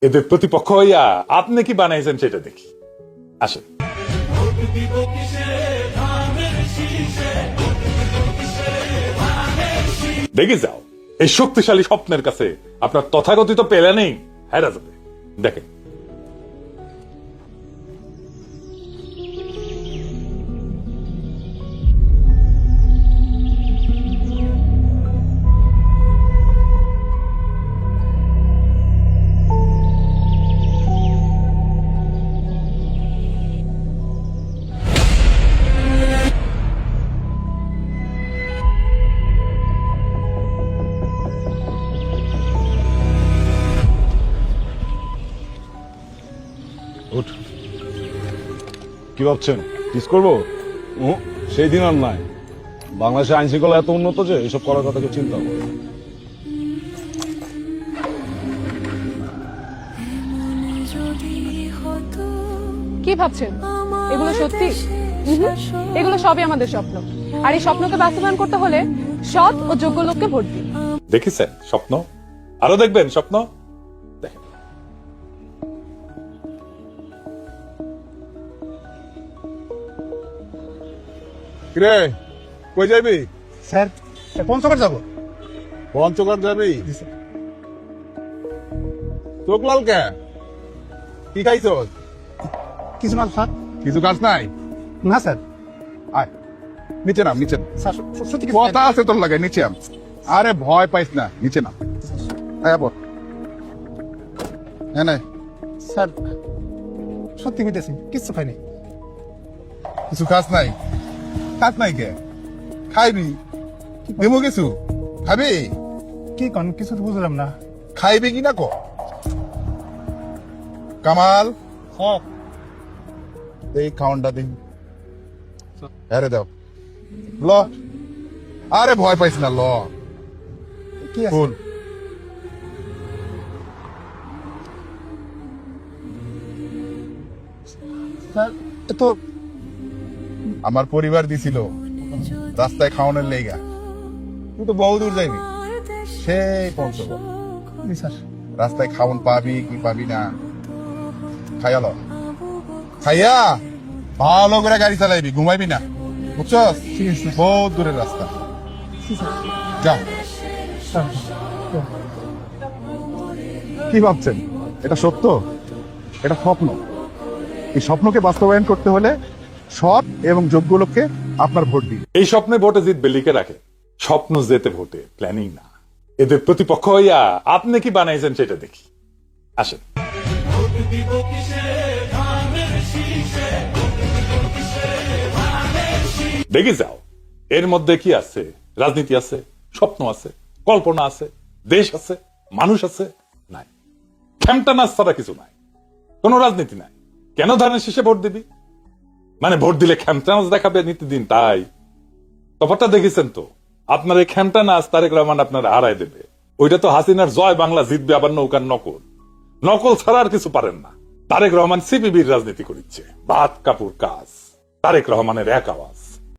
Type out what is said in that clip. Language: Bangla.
এদের প্রতিপক্ষ হইয়া আপনি কি বানাইছেন সেটা দেখি। আসেন। দেখে যাও এই শক্তিশালী স্বপ্নের কাছে আপনার তথাকথিত পেলে নেই হেরা যাবে। দেখেন উঠ। কি ভাবছেন কিস করবো? সেই দিন আর নাই। বাংলাদেশের আইন শৃঙ্খলা এত উন্নত যে এসব করার কথা কেউ চিন্তা করে। কি ভাবছেন এগুলো সত্যি? এগুলো সবই আমাদের স্বপ্ন, আর এই স্বপ্নকে বাস্তবায়ন করতে হলে সৎ ও যোগ্য লোককে ভোট দিন। দেখেছেন স্বপ্ন, আরো দেখবেন স্বপ্ন। দেখেন কিরে কই যাবি? স্যার পঞ্চগড় যাবো। পঞ্চগড় যাবি? চোখ লাল কে? কি খাইছ? কিছু না স্যার। কিছু কাজ নাই? না স্যার। আয় নিচে নাম, নিচে নাম। স্যার সত্যি কিছু কথা আছে তোর লাগে, নিচে নাম। আরে ভয় পাইস না, নিচে নাম। আয় বল। হ্যাঁ নাই স্যার সত্যি কইতেছি কিচ্ছু খাইনি। কিছু কাজ নাই? কাজ নাই কে? খাইবি? দেবো কিছু খাবি? কি কন কিছু তো বুঝলাম না। খাইবি কি না ক? কামাল স্যার এই খাওয়ানটা দিন। আরে দাও ল। আরে ভয় পাইস না, ল। কি আছে? ফুল স্যার এত আমার পরিবার দিছিল রাস্তায় খাওয়ানোর লেগা। তুই তো বহু দূর যাইবি, সেই পঞ্চগড়। জি স্যার। রাস্তায় খাওয়ান পাবি কি পাবি না খাইয়া ল। খাইয়া ভালো করে গাড়ি চালাইবি, ঘুমাইবি না, বুঝছস? ঠিক আছে স্যার। বহুত দূরের রাস্তা। জি স্যার। যা। স্যার কি ভাবছেন এটা সত্য? এটা স্বপ্ন। এই স্বপ্নকে বাস্তবায়ন করতে হলে সৎ এবং যোগ্য লোককে আপনার ভোট দিন। এই স্বপ্নে ভোটে জিতবে লিখে রাখে, স্বপ্ন যেতে ভোটে, প্ল্যানিং না। এদের প্রতিপক্ষ হইয়া আপনি কি বানাইছেন সেটা দেখি। আসেন। দেখে যাও এর মধ্যে কি আছে। রাজনীতি আছে, স্বপ্ন আছে, কল্পনা আছে, দেশ আছে, মানুষ আছে। নাই, খেমটা নাচ ছাড়া কিছু নাই। কোন রাজনীতি নাই। কেন ধানের শেষে ভোট দিবি? মানে ভোট দিলে খেমটা নাচ দেখাবে নীতিদিন, তাই তফাৎটা দেখেছেন তো। আপনার এই খেমটা নাচ তারেক রহমান আপনার হারায় দেবে। ওইটা তো হাসিনার জয় বাংলা জিতবে, আবার নৌকার নকল। নকল ছাড়া আর কিছু পারেন না। তারেক রহমান সিপিবির রাজনীতি করিচ্ছে। ভাত কাপুর কাজ, তারেক রহমানের এক আওয়াজ।